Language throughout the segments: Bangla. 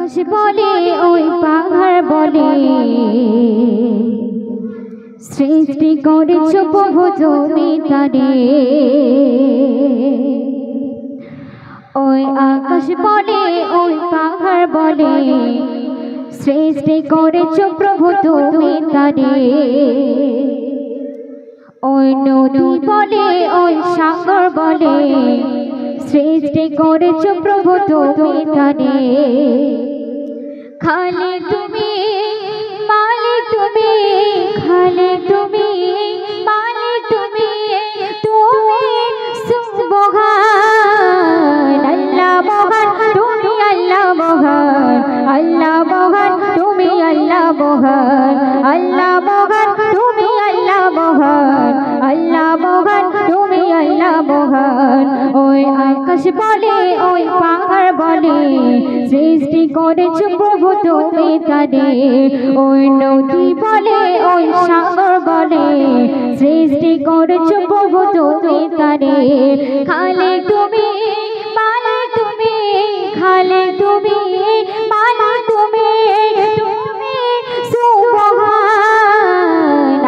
আকাশ বলে ওই পাহাড় বলে সৃষ্টি করেছ প্রভু তুমি তারে। ওই আকাশ বলে ওই পাহাড় বলে সৃষ্টি করেছ প্রভু তুমি তারে। ওই নদী বলে ওই সাগর বলে সৃষ্টি করেছ প্রভু তুমি তারে। খালিক তুমি মালিক তুমি, খালিক তুমি মালিক তুমি, তুমি সুবহান আল্লাহ মহান তুমি আল্লাহ মহান, আল্লাহ মহান তুমি আল্লাহ মহান, আল্লাহ মহান তুমি আল্লাহ মহান, আল্লাহ মহান তুমি আল্লাহ মহান। ওই আকাশ বলে ওই পাহাড় বলে সৃষ্টি করেছ প্রভু তুমি তারে। ওই নদী বলে ওই সাগর বলে সৃষ্টি করেছ প্রভু তুমি তারে। খালিক তুমি মালিক তুমি, খালিক তুমি মালিক তুমি, তুমি সুবহান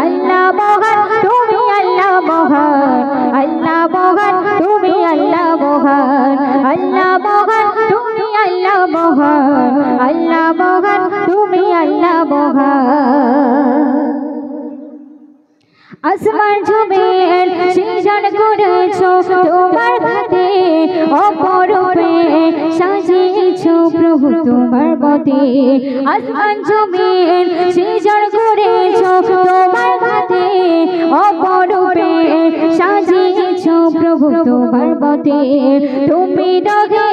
আল্লাহ মহান তুমি আল্লাহ মহান, আল্লাহ মহান তুমি আল্লাহ মহান, আল্লাহ মহান তুমি আল্লাহ মহান, আল্লাহ মহান তুমি আল্লাহ মহান। আসমান জমিন সৃজন করেছ তোমার হাতে, অপরূপে সাজিয়েছ প্রভু তোমার মতে। আসমান জমিন সৃজন করেছ তোমার হাতে, অপরূপে সাজিয়েছ প্রভু তোমার মতে। তুমি ডগে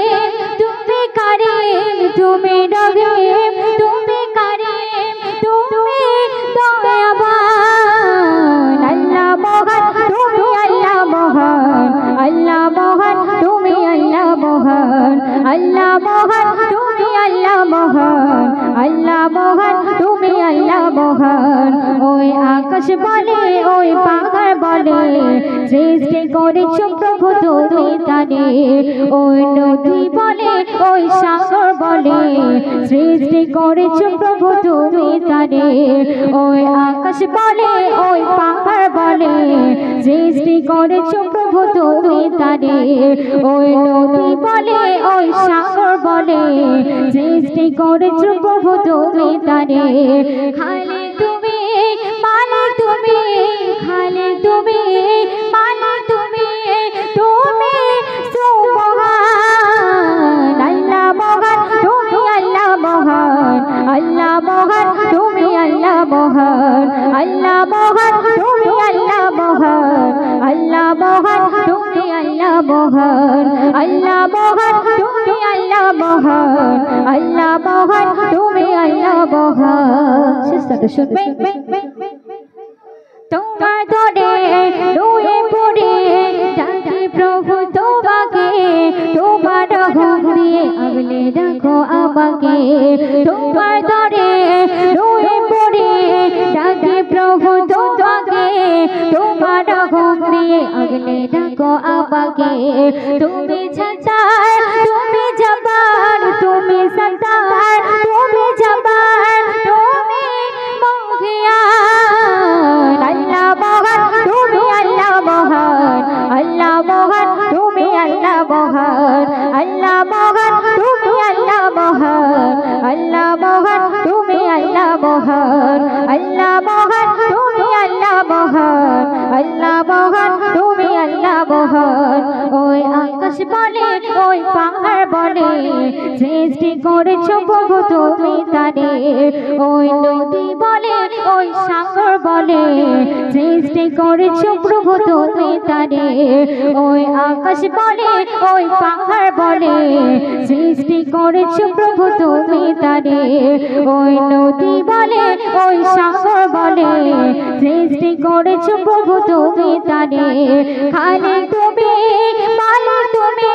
তুমি কারিম, তুমি ডগে তুমি কারিম, তুমি দয়াবান আল্লাহ মহান তুমি আল্লাহ মহান, আল্লাহ মহান তুমি আল্লাহ মহান, আল্লাহ মহান তুমি আল্লাহ মহান, আল্লাহ মহান তুমি আল্লাহ মহান। ওই আকাশ বলে ওই পাহাড় বলে সৃষ্টি করেছ প্রভু তুমি তারে। ওই নদী বলে ওই সাগর বলে সৃষ্টি করেছ প্রভু তুমি তারে। ওই আকাশ বলে ওই পাহাড় বলে সৃষ্টি করেছ প্রভু তুমি তারে। ওই নদী বলে ওই সাগর বলে সৃষ্টি করেছ প্রভু তুমি তারে। খালিক তুমি মালিক তুমি, খালিক তুমি মালিক তুমি, তুমি সুবহান আল্লাহ মহান তুমি আল্লাহ মহান, আল্লাহ মহান তুমি আল্লাহ মহান, আল্লাহ মহান তুমি আল্লাহ মহান, আল্লাহ মহান তুমি আল্লাহ মহান, আল্লাহ মহান তুমি আল্লাহ মহান, আল্লাহ মহান তুমি আল্লাহ মহান। শেষটা শুনবে তোমার ধরে রয়ে পড়ে ডাকি প্রভু তোমাকে, তোমার রহম দিয়ে আগলে রাখো আমাকে। তোমার ধরে রয়ে পড়ে ডাকি প্রভু তোমাকে, তোমার রহম দিয়ে আগলে রাখো আমাকে। তুমি ছাড় তুমি জবান, তুমি সত্তার তুমি জবান, তুমি মুখিয়ান আল্লাহ মহান তুমি আল্লাহ মহান, আল্লাহ মহান তুমি আল্লাহ মহান, আল্লাহ মহান তুমি আল্লাহ মহান, আল্লাহ মহান তুমি আল্লাহ মহান, আল্লাহ মহান তুমি আল্লাহ মহান, আল্লাহ মহান তুমি আল্লাহ মহান। ওই আকাশ বলে ওই পাহাড় বলে সৃষ্টি করেছ প্রভু তুমি তারে। ওই নদী বলে ওই সাগর বলে সৃষ্টি করেছ প্রভু তুমি তারে। ওই আকাশ বলে ওই পাহাড় বলে সৃষ্টি করেছ প্রভু তুমি তারে। ওই নদী বলে ওই সাগর বলে সৃষ্টি করেছ প্রভু তুমি তারে। খালিক তুমি মালিক তুমি,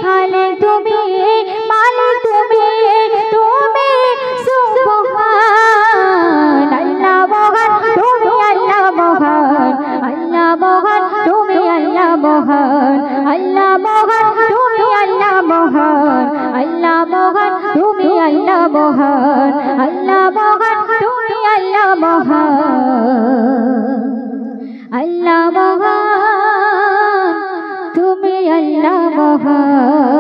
খালিক তুমি মালিক তুমি, তুমি সুবহান আল্লাহ মহান তুমি আল্লাহ মহান, আল্লাহ মহান তুমি আল্লাহ মহান, আল্লাহ মহান তুমি আল্লাহ মহান, আল্লাহ মহান তুমি আল্লাহ মহান, আল্লাহ মহান, তুমি আল্লাহ মহান, আল্লাহ মহান, তুমি আল্লাহ মহান।